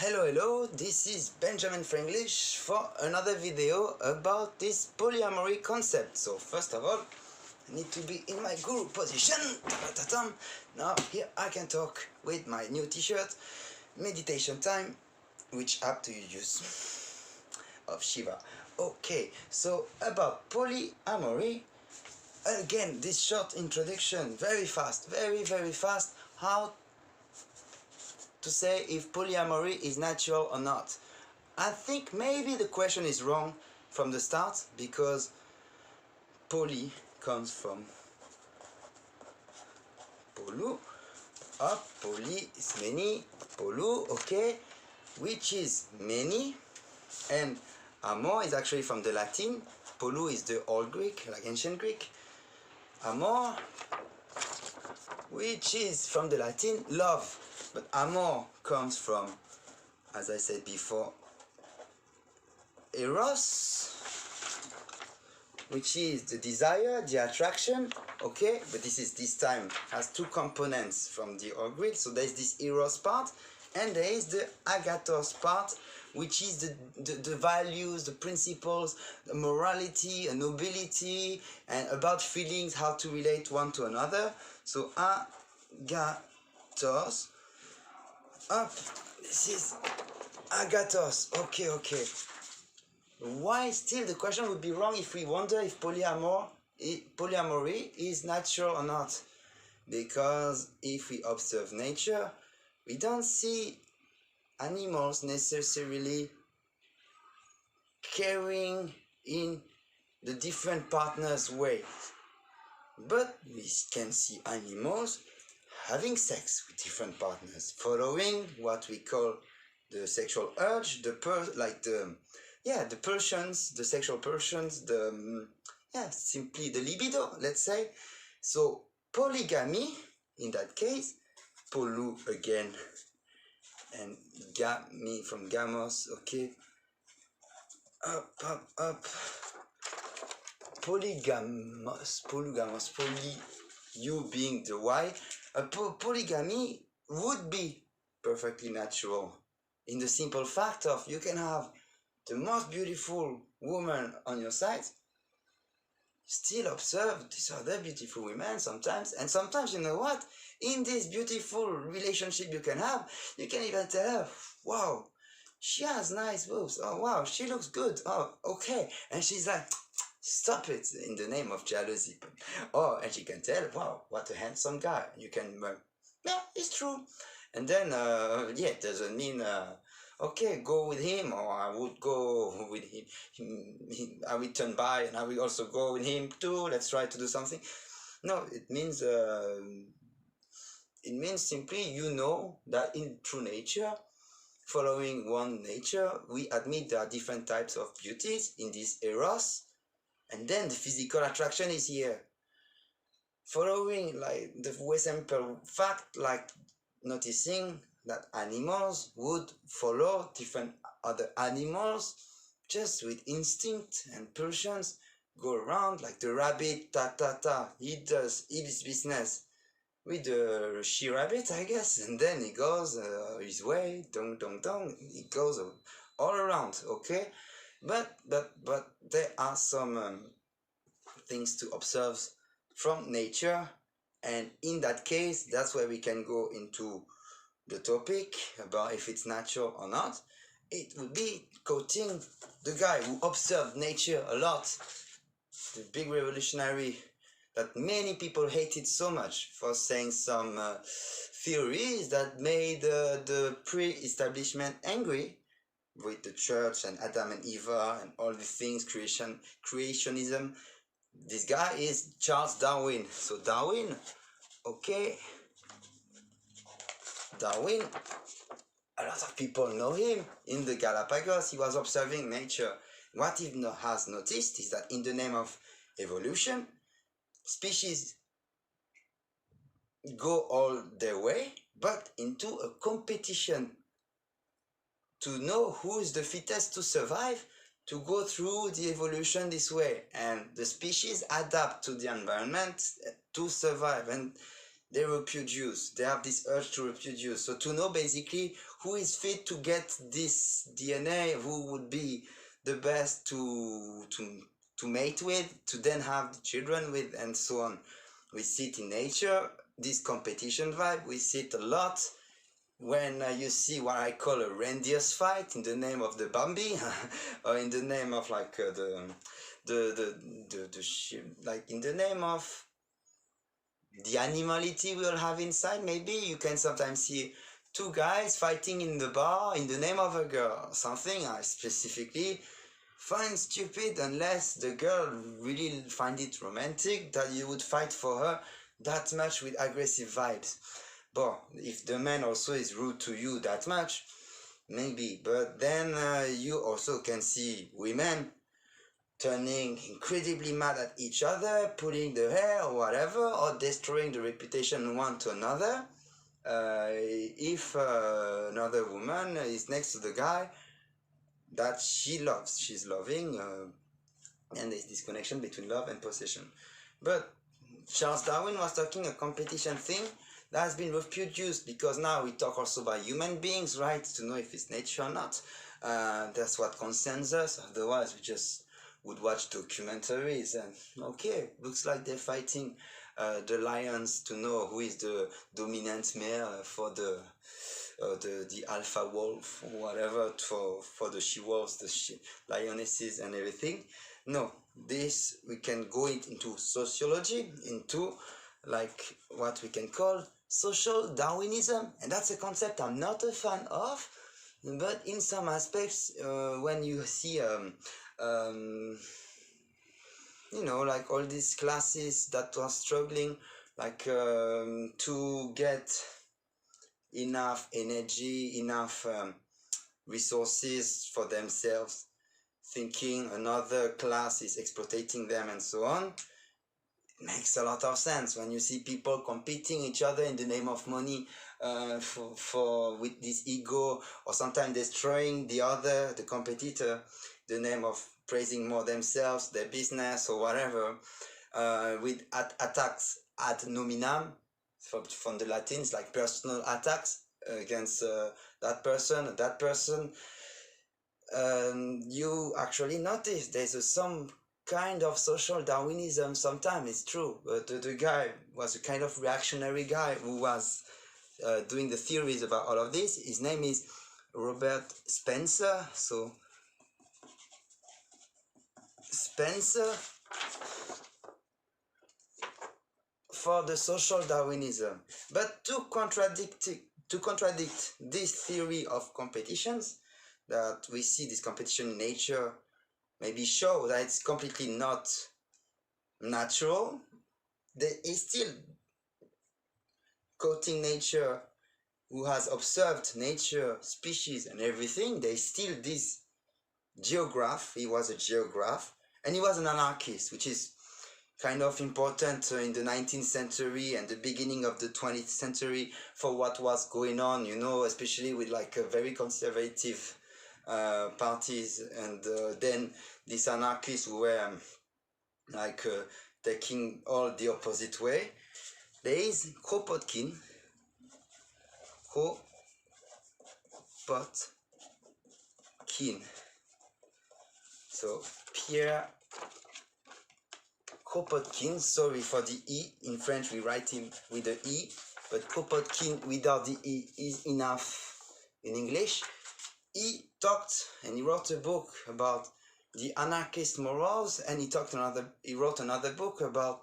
Hello, this is Benjamin Franglish for another video about this polyamory concept. So first of all, I need to be in my guru position. Now here I can talk with my new t-shirt, meditation time. Which app do you use? Of Shiva. Okay, so about polyamory, again this short introduction, very fast, very fast, how to say if polyamory is natural or not. I think maybe the question is wrong from the start, because poly comes from polu, poly is many, polu, okay, which is many, and amor is actually from the Latin, polu is the Old Greek, like ancient Greek, amor, which is from the Latin love. But amor comes from, as I said before, eros, which is the desire, the attraction, okay? But this time has two components from the Old Greek. So there's this eros part, and there is the agathos part, which is the values, the principles, the morality, and nobility, and about feelings, how to relate one to another. So agathos. This is agathos. Okay. Why still the question would be wrong if we wonder if polyamory is natural or not? Because if we observe nature, we don't see animals necessarily caring in the different partners' way. But we can see animals having sex with different partners, following what we call the sexual urge, the pulsions, the sexual pulsions, simply the libido, let's say. So polygamy, in that case, polu again, and gamy from gamos, okay. Up. Polygamous, poly, you being the Y. Polygamy would be perfectly natural, in the simple fact of you can have the most beautiful woman on your side, still observe these other beautiful women sometimes, and sometimes, you know what, in this beautiful relationship you can have, you can even tell her, wow, she has nice boobs, oh wow, she looks good, oh okay, and she's like, stop it, in the name of jealousy. Oh, and she can tell, wow, what a handsome guy. You can, yeah, it's true. And then, it doesn't mean, okay, go with him, or I would go with him. I will turn by and I will also go with him too. Let's try to do something. No, it means simply, you know, that in true nature, following one nature, we admit there are different types of beauties in this eros. And then the physical attraction is here. Following like the simple fact, like noticing that animals would follow different other animals just with instinct and pulsions, go around like the rabbit, he does his business with the she rabbit, I guess, and then he goes his way, dong, he goes all around, okay? But there are some things to observe from nature, and in that case, that's where we can go into the topic about if it's natural or not. It would be quoting the guy who observed nature a lot, the big revolutionary that many people hated so much for saying some theories that made the pre-establishment angry with the church and Adam and Eva and all these things, creationism. This guy is Charles Darwin. So Darwin, okay, Darwin, a lot of people know him. In the Galapagos, he was observing nature. What he has noticed is that in the name of evolution, species go all their way, but into a competition to know who is the fittest to survive, to go through the evolution this way, and the species adapt to the environment to survive. And they reproduce. They have this urge to reproduce. So to know basically who is fit to get this DNA, who would be the best to mate with, to then have children with, and so on. We see it in nature, this competition vibe. We see it a lot when you see what I call a reindeer's fight in the name of the Bambi, or in the name of like like in the name of the animality we all have inside. Maybe you can sometimes see two guys fighting in the bar in the name of a girl. Something I specifically find stupid, unless the girl really find it romantic that you would fight for her that much with aggressive vibes. But if the man also is rude to you that much, maybe. But then you also can see women turning incredibly mad at each other, pulling their hair or whatever, or destroying the reputation one to another. If another woman is next to the guy that she loves, she's loving, and there's this connection between love and possession. But Charles Darwin was talking a competition thing that has been reproduced, because now we talk also about human beings, right, to know if it's nature or not. That's what concerns us. Otherwise, we just would watch documentaries and okay, looks like they're fighting the lions to know who is the dominant male for the alpha wolf or whatever, for the she wolves, the lionesses and everything. No, this we can go into sociology, into like what we can call social Darwinism, and that's a concept I'm not a fan of. But in some aspects, when you see you know, like all these classes that are struggling, like to get enough energy, enough resources for themselves, thinking another class is exploiting them and so on, it makes a lot of sense when you see people competing each other in the name of money, for with this ego, or sometimes destroying the competitor, the name of praising more themselves, their business or whatever, with attacks ad nominem, from the Latins, like personal attacks against that person. You actually notice there's some kind of social Darwinism. Sometimes it's true, but the guy was a kind of reactionary guy who was doing the theories about all of this. His name is Robert Spencer. So Spencer, for the social Darwinism. But to contradict this theory of competitions, that we see this competition in nature, maybe show that it's completely not natural. There is still quoting nature, who has observed nature, species and everything. There is still this geograph. He was a geograph, and he was an anarchist, which is kind of important in the 19th century and the beginning of the 20th century for what was going on, you know, especially with like a very conservative parties, and then these anarchists who were like taking all the opposite way. There is Kropotkin. So Pierre Kropotkin, sorry for the E, in French we write him with the E, but Kropotkin without the E is enough in English. He talked and he wrote a book about the anarchist morals, and he wrote another book about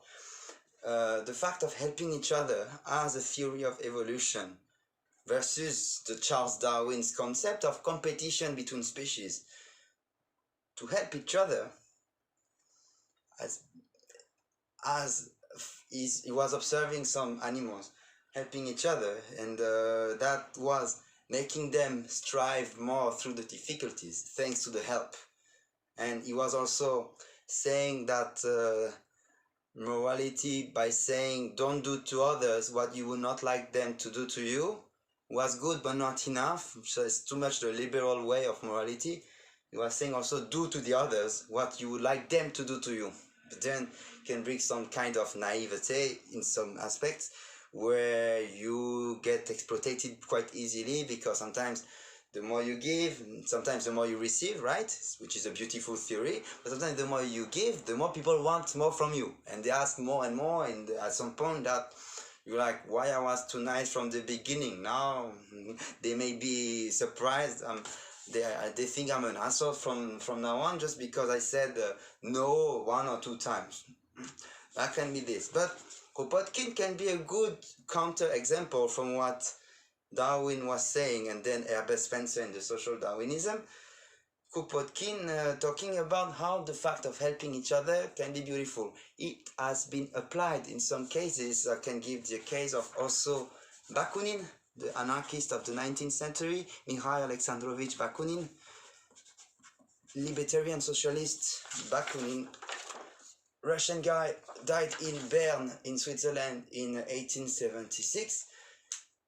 the fact of helping each other as a theory of evolution versus the Charles Darwin's concept of competition between species. To help each other, as he was observing some animals helping each other, and that was making them strive more through the difficulties thanks to the help. And he was also saying that morality, by saying don't do to others what you would not like them to do to you, was good but not enough. So it's too much the liberal way of morality. He was saying also do to the others what you would like them to do to you. But then can bring some kind of naivete in some aspects, where you get exploited quite easily, because sometimes the more you give, sometimes the more you receive, right? Which is a beautiful theory. But sometimes the more you give, the more people want more from you, and they ask more and more. And at some point, that you're like, why I was too nice from the beginning? Now they may be surprised. They think I'm an asshole from now on, just because I said no 1 or 2 times. That can be this. But Kropotkin can be a good counter example from what Darwin was saying, and then Herbert Spencer in the social Darwinism. Kropotkin talking about how the fact of helping each other can be beautiful. It has been applied in some cases. I can give the case of also Bakunin, the anarchist of the 19th century, Mikhail Alexandrovich Bakunin, libertarian socialist Bakunin, Russian guy, died in Bern in Switzerland in 1876,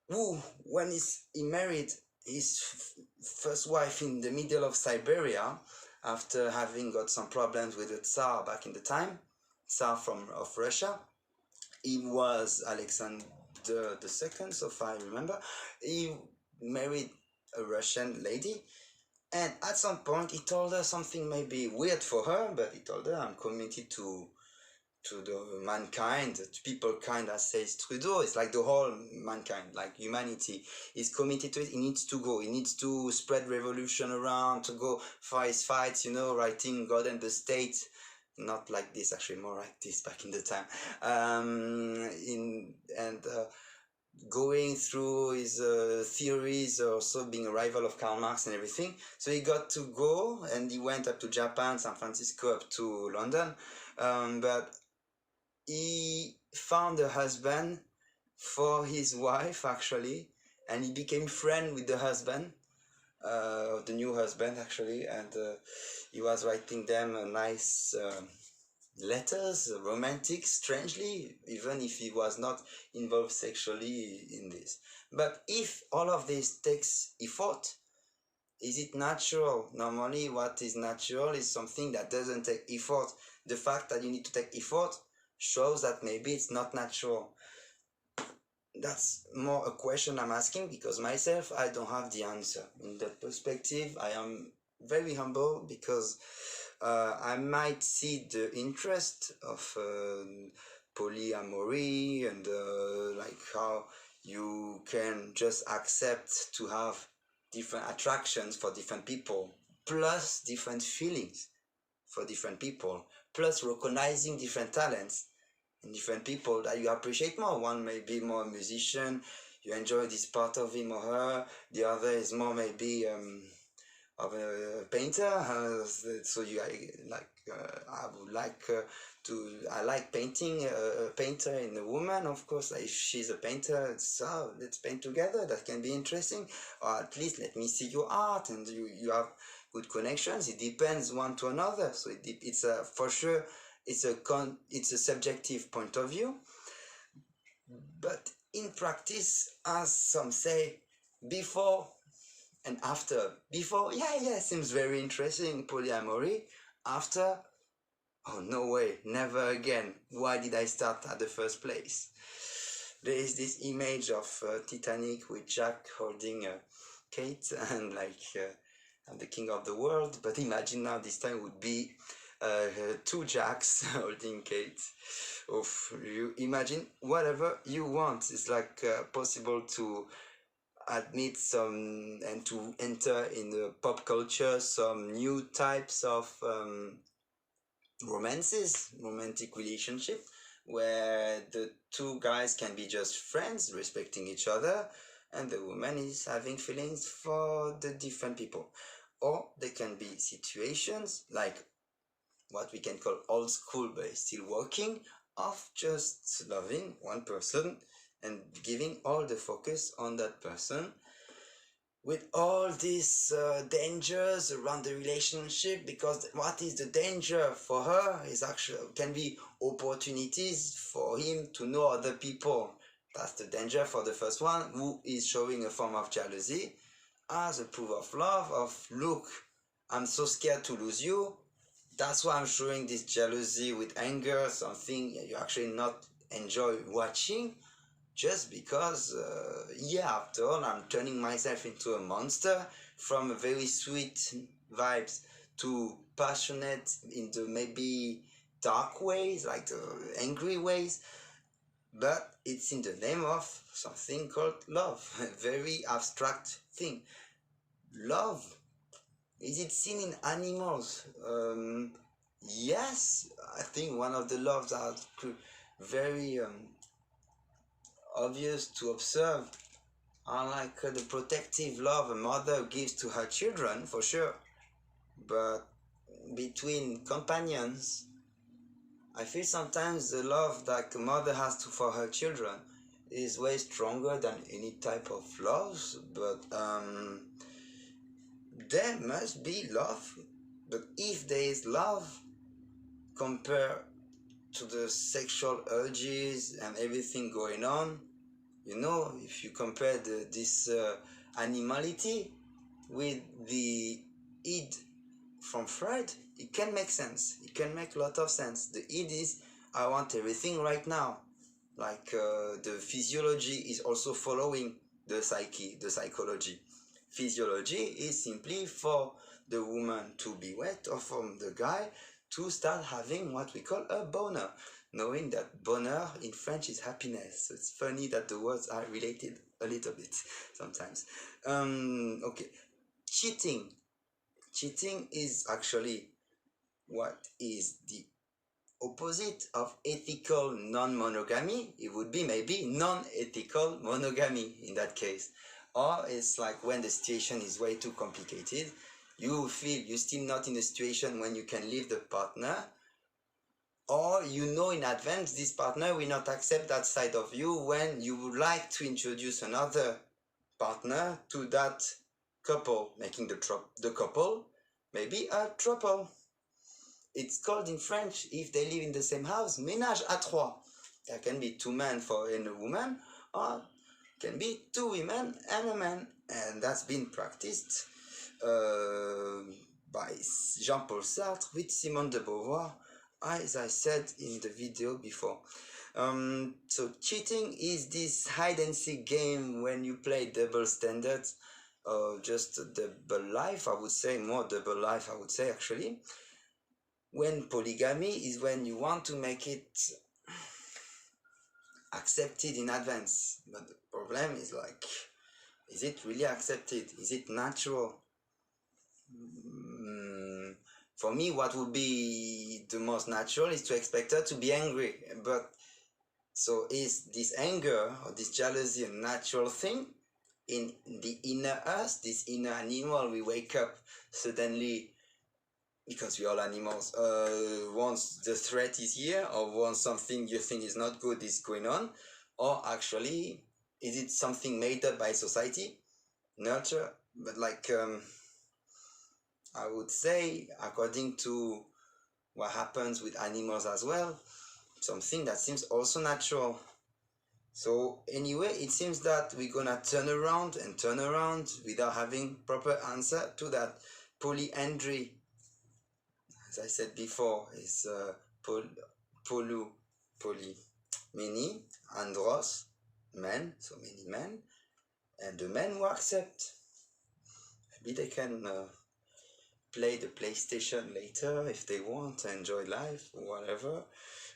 who, when he married his first wife in the middle of Siberia, after having got some problems with the Tsar back in the time, Tsar of Russia. He was Alexander II, so far I remember. He married a Russian lady, and at some point he told her something maybe weird for her, but he told her, I'm committed to the mankind, to people kind, as says Trudeau. It's like the whole mankind, like humanity is committed to it. He needs to go, he needs to spread revolution around, to go for his fights, writing God and the State, not like this, actually more like this back in the time, going through his theories, also being a rival of Karl Marx and everything. So he got to go, and he went up to Japan, San Francisco, up to London, but he found a husband for his wife, actually, and he became friend with the husband, the new husband, actually, and he was writing them a nice letters, romantic, strangely, even if he was not involved sexually in this. But if all of this takes effort, is it natural? Normally, what is natural is something that doesn't take effort. The fact that you need to take effort shows that maybe it's not natural. That's more a question I'm asking, because myself, I don't have the answer. In that perspective, I am very humble, because I might see the interest of polyamory, and like how you can just accept to have different attractions for different people, plus different feelings for different people, plus recognizing different talents in different people that you appreciate more. One may be more a musician, you enjoy this part of him or her. The other is more maybe of a painter, so you like I would like I like painting a painter in a woman, of course. If she's a painter, so let's paint together, that can be interesting, or at least let me see your art, and you have good connections. It depends one to another, so it's a, for sure, it's a subjective point of view. But in practice, as some say, before and after. Before, yeah, seems very interesting, polyamory. After, oh, no way, never again. Why did I start at the first place? There is this image of Titanic with Jack holding Kate, and like I'm the king of the world. But imagine now this time would be two Jacks holding Kate. Oof, you imagine whatever you want. It's like possible to admit some, and to enter in the pop culture, some new types of romantic relationship, where the two guys can be just friends, respecting each other, and the woman is having feelings for the different people. Or there can be situations like what we can call old school, but it's still working, of just loving one person and giving all the focus on that person, with all these dangers around the relationship. Because what is the danger for her is actually can be opportunities for him to know other people. That's the danger for the first one, who is showing a form of jealousy as a proof of love, of look, I'm so scared to lose you, that's why I'm showing this jealousy with anger, something you actually not enjoy watching. just because, yeah, after all, I'm turning myself into a monster from a very sweet vibes to passionate in the maybe dark ways, like the angry ways, but it's in the name of something called love, a very abstract thing. Love, is it seen in animals? Yes, I think one of the loves are very obvious to observe are like the protective love a mother gives to her children, for sure. But between companions, I feel sometimes the love that a mother has to for her children is way stronger than any type of loves. But there must be love. But if there is love compared to the sexual urges and everything going on, you know, if you compare this animality with the id from Freud, it can make sense. It can make a lot of sense. The id is, I want everything right now. Like the physiology is also following the psyche, the psychology. Physiology is simply for the woman to be wet or from the guy to start having what we call a boner, knowing that bonheur in French is happiness. So it's funny that the words are related a little bit sometimes. Okay, cheating. Cheating is actually what is the opposite of ethical non-monogamy. It would be maybe non-ethical monogamy in that case. Or it's like when the situation is way too complicated, you feel you're still not in a situation when you can leave the partner, or you know in advance this partner will not accept that side of you when you would like to introduce another partner to that couple, making the couple maybe a trouble. It's called in French, if they live in the same house, ménage à trois. There can be two men for and a woman, or can be two women and a man, and that's been practiced by Jean-Paul Sartre with Simone de Beauvoir, as I said in the video before. So cheating is this hide and seek game when you play double standards, just double life, I would say, more double life, I would say actually. When polygamy is when you want to make it accepted in advance, but the problem is like, is it really accepted? Is it natural? For me, what would be the most natural is to expect her to be angry. But so is this anger or this jealousy a natural thing? In the inner us, this inner animal, we wake up suddenly, because we all animals, once the threat is here, or once something you think is not good is going on, or actually, is it something made up by society, nurture? But like, I would say, according to what happens with animals as well, something that seems also natural. So anyway, it seems that we're gonna turn around and turn around without having proper answer to that. Polyandry, as I said before, is poly, many, andros, men, so many men, and the men who accept. Maybe they can play the PlayStation later if they want, enjoy life, whatever.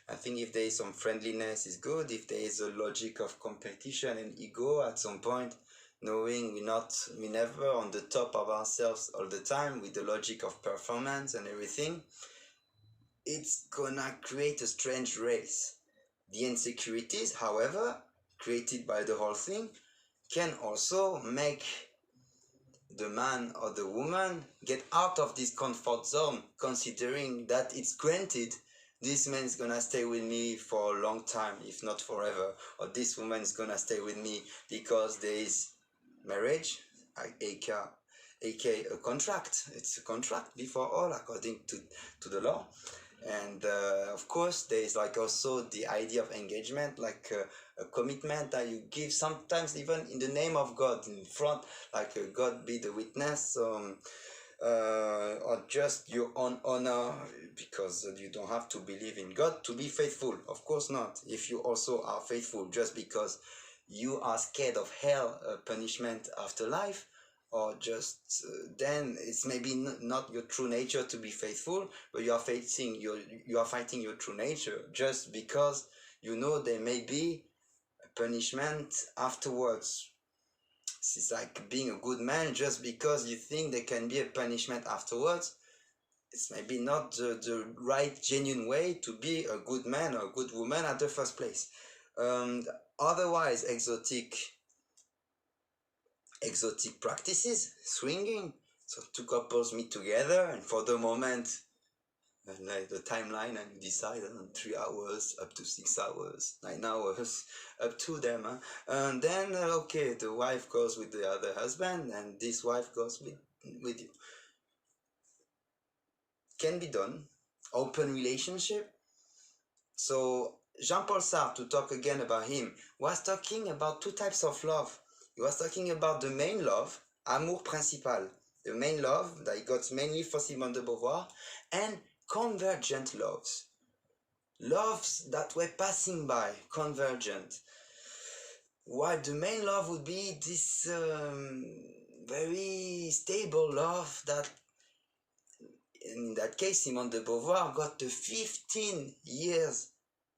I think if there is some friendliness is good. If there is a logic of competition and ego at some point, knowing we never on the top of ourselves all the time with the logic of performance and everything, it's gonna create a strange race. The insecurities, however, created by the whole thing, can also make the man or the woman get out of this comfort zone, considering that it's granted this man is gonna stay with me for a long time, if not forever, or this woman is gonna stay with me because there is marriage, aka a contract. It's a contract before all, according to the law. And of course, there is like also the idea of engagement, like a commitment that you give, sometimes even in the name of God, in front, like God be the witness, or just your own honor, because you don't have to believe in God to be faithful. Of course not. If you also are faithful just because you are scared of hell, punishment after life, or just then it's maybe not your true nature to be faithful, but you are fighting your true nature just because you know there may be a punishment afterwards. It's like being a good man just because you think there can be a punishment afterwards. It's maybe not the right genuine way to be a good man or a good woman at the first place. Otherwise, exotic practices, swinging. So two couples meet together, and for the moment, like the timeline, and you decide on 3 hours, up to 6 hours, 9 hours, up to them. Huh? And then, okay, the wife goes with the other husband, and this wife goes with you. Can be done. Open relationship. So Jean-Paul Sartre, to talk again about him, was talking about two types of love. He was talking about the main love, amour principal, the main love that he got mainly for Simone de Beauvoir, and convergent loves. Loves that were passing by, convergent. While the main love would be this very stable love that, in that case, Simone de Beauvoir got the 15 years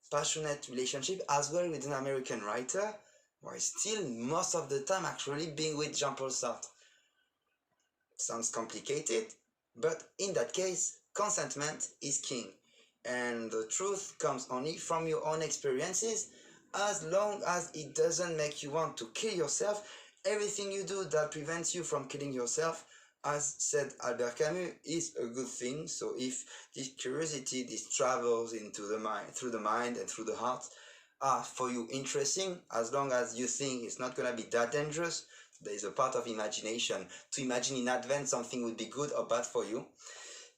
passionate relationship as well with an American writer, while still most of the time actually being with Jean-Paul Sartre. Sounds complicated, but in that case, consentment is king, and the truth comes only from your own experiences. As long as it doesn't make you want to kill yourself, everything you do that prevents you from killing yourself, as said Albert Camus, is a good thing. So if this curiosity, these travels into the mind, through the mind and through the heart, are for you interesting, as long as you think it's not going to be that dangerous, there is a part of imagination. To imagine in advance something would be good or bad for you.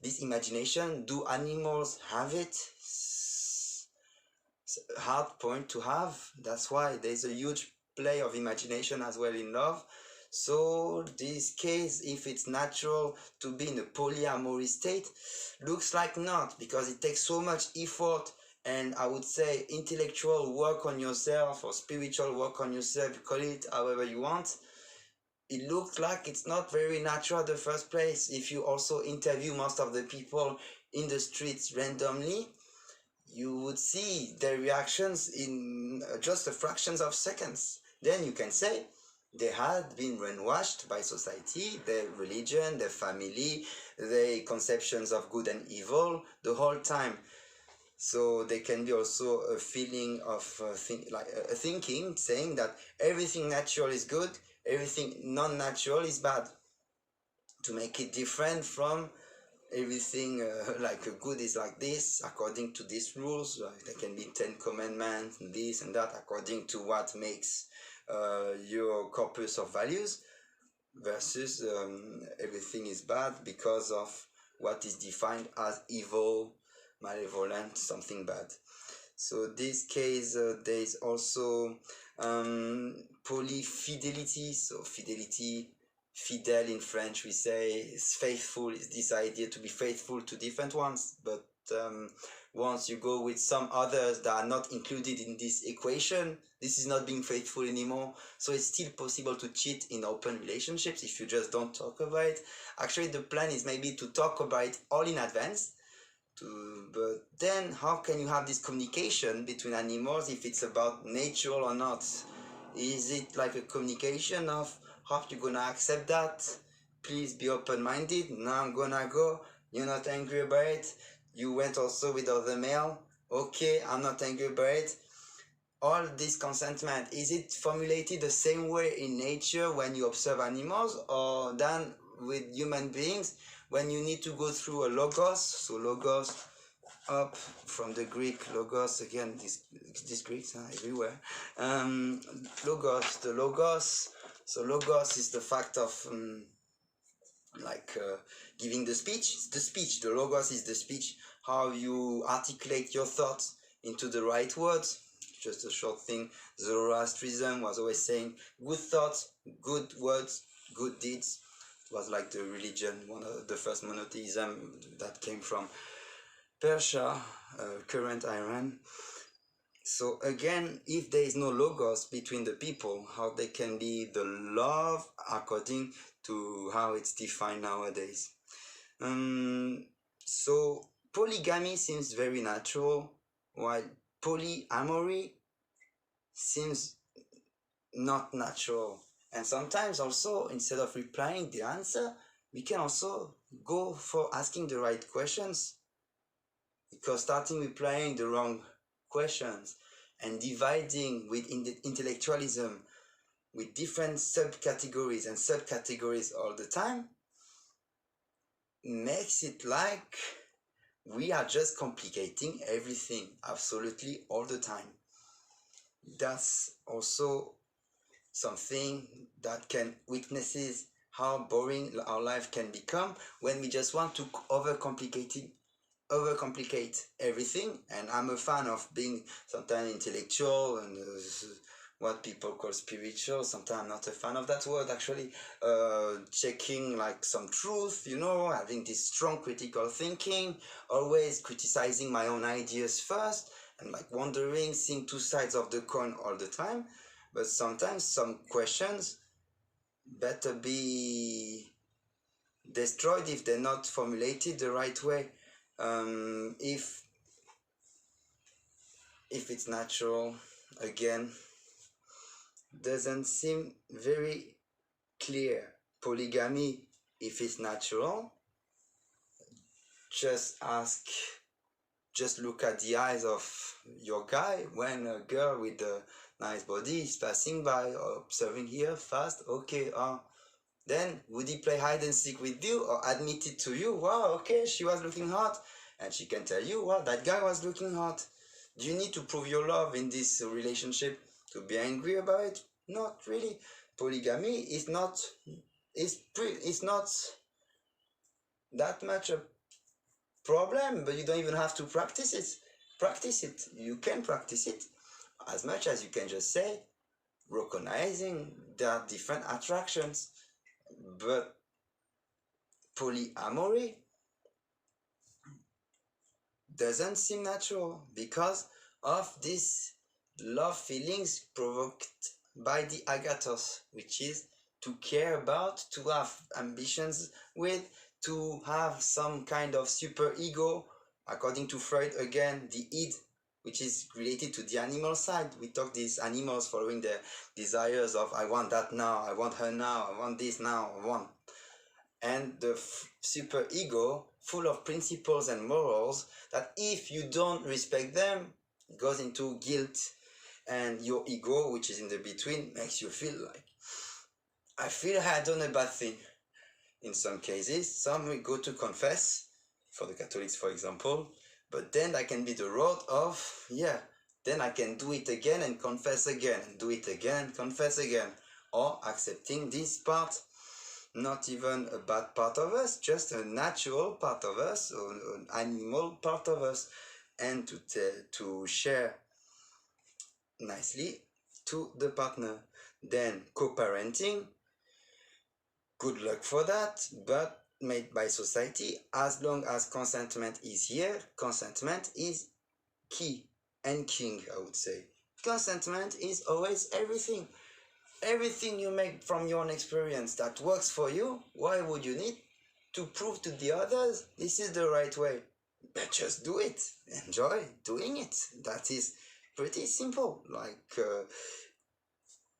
This imagination, do animals have it? It's a hard point to have. That's why there's a huge play of imagination as well in love. So this case, if it's natural to be in a polyamory state, looks like not, because it takes so much effort and I would say intellectual work on yourself or spiritual work on yourself, call it however you want. It looks like it's not very natural in the first place. If you also interview most of the people in the streets randomly, you would see their reactions in just a fractions of seconds. Then you can say they had been brainwashed by society, their religion, their family, their conceptions of good and evil the whole time. So there can be also a feeling of thinking, saying that everything natural is good, everything non-natural is bad, to make it different from everything like good is like this according to these rules. There can be 10 commandments and this and that according to what makes your corpus of values, versus everything is bad because of what is defined as evil, malevolent, something bad. So this case, there is also polyfidelity. So fidelity, fidèle in French we say is faithful, is this idea to be faithful to different ones, but once you go with some others that are not included in this equation, this is not being faithful anymore. So it's still possible to cheat in open relationships if you just don't talk about it. Actually, the plan is maybe to talk about it all in advance. But then how can you have this communication between animals if it's about nature or not? Is it like a communication of how you gonna accept that? Please be open-minded. Now I'm gonna go. You're not angry about it. You went also with other male. Okay, I'm not angry about it. All this consentment, is it formulated the same way in nature when you observe animals, or than with human beings when you need to go through a logos? So logos, up from the Greek logos, again these Greeks are everywhere. Logos, the logos. So logos is the fact of giving the speech. It's the speech. The logos is the speech, how you articulate your thoughts into the right words. Just a short thing, Zoroastrianism was always saying good thoughts, good words, good deeds. It was like the religion, one of the first monotheism that came from Persia, current Iran. So again, if there is no logos between the people, how they can be the love according to how it's defined nowadays. So polygamy seems very natural, while polyamory seems not natural. And sometimes also, instead of replying the answer, we can also go for asking the right questions, because starting replying the wrong questions and dividing with intellectualism with different subcategories and subcategories all the time makes it like we are just complicating everything absolutely all the time. That's also something that can witnesses how boring our life can become when we just want to overcomplicate everything. And I'm a fan of being sometimes intellectual and what people call spiritual. Sometimes I'm not a fan of that word, actually. Checking like some truth, having this strong critical thinking, always criticizing my own ideas first, and like wondering, seeing two sides of the coin all the time. But sometimes some questions better be destroyed if they're not formulated the right way. If it's natural, again, doesn't seem very clear. Polygamy, if it's natural, just look at the eyes of your guy when a girl with a nice body is passing by or observing here fast. Okay, then would he play hide and seek with you or admit it to you? Wow, okay, she was looking hot, and she can tell you, wow, that guy was looking hot. Do you need to prove your love in this relationship to be angry about it? Not really. Polygamy is not that much a problem, but you don't even have to practice it. You can practice it as much as you can just say, recognizing there are different attractions. But polyamory doesn't seem natural because of these love feelings provoked by the agathos, which is to care about, to have ambitions with, to have some kind of super ego. According to Freud, again, the id, which is related to the animal side. We talk these animals following their desires of, I want that now, I want her now, I want this now, I want. And the super ego, full of principles and morals, that if you don't respect them, it goes into guilt. And your ego, which is in the between, makes you feel like, I feel I had done a bad thing. In some cases, some will go to confess, for the Catholics, for example, but then that can be the road of, then I can do it again and confess again, and do it again, confess again, or accepting this part, not even a bad part of us, just a natural part of us, or an animal part of us, and to share nicely to the partner. Then co-parenting, good luck for that, but made by society. As long as consentment is here, consentment is key and king, I would say. Consentment is always everything. Everything you make from your own experience that works for you, why would you need to prove to the others this is the right way? But just do it. Enjoy doing it. That is pretty simple.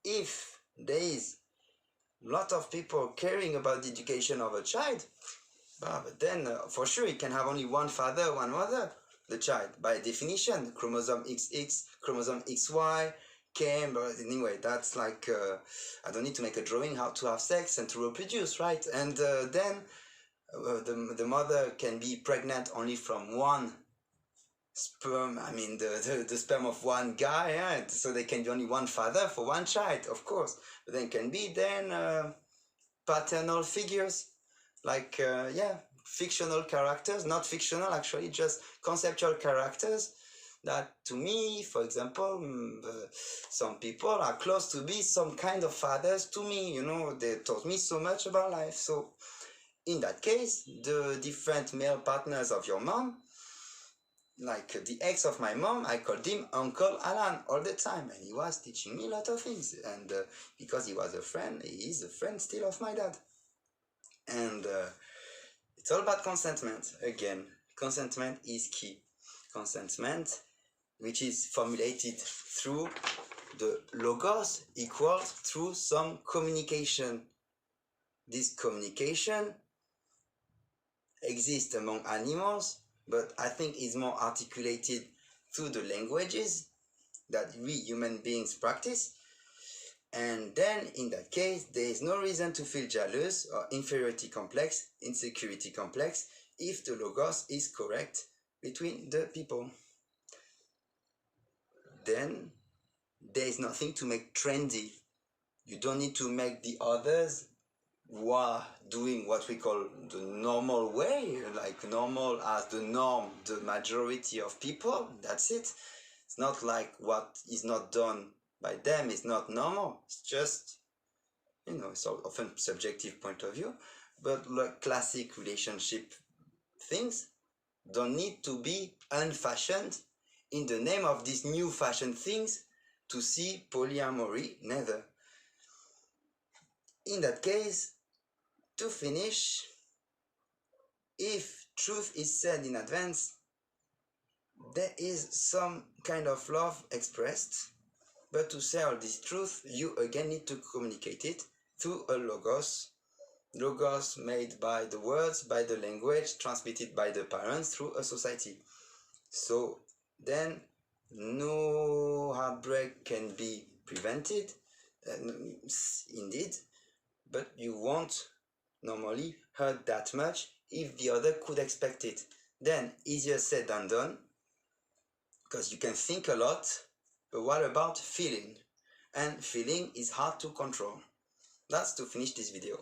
If there is a lot of people caring about the education of a child, but then for sure it can have only one father, one mother, the child. By definition, chromosome XX, chromosome XY, came, but anyway, that's like, I don't need to make a drawing how to have sex and to reproduce, right? And then the mother can be pregnant only from one sperm, the sperm of one guy, yeah? So there can be only one father for one child, of course. But then can be paternal figures, like, fictional characters, not fictional actually, just conceptual characters that to me, for example, some people are close to be some kind of fathers to me, they taught me so much about life. So in that case, the different male partners of your mom like the ex of my mom, I called him Uncle Alan all the time, and he was teaching me a lot of things. And because he was a friend, he is a friend still of my dad. And it's all about consentment. Again, consentment is key. Consentment, which is formulated through the logos, equals through some communication. This communication exists among animals, but I think is more articulated through the languages that we human beings practice. And then in that case, there is no reason to feel jealous or inferiority complex, insecurity complex, if the logos is correct between the people. Then there is nothing to make trendy. You don't need to make the others who are doing what we call the normal way, like normal as the norm, the majority of people. That's it. It's not like what is not done by them is not normal. It's just, it's often subjective point of view, but like classic relationship things don't need to be unfashioned in the name of these new fashion things to see polyamory, neither. In that case, to finish, if truth is said in advance, there is some kind of love expressed, but to say all this truth, you again need to communicate it through a logos made by the words, by the language, transmitted by the parents through a society. So then no heartbreak can be prevented, indeed, but you won't normally hurt that much if the other could expect it. Then easier said than done, because you can think a lot, but what about feeling? And feeling is hard to control. That's to finish this video.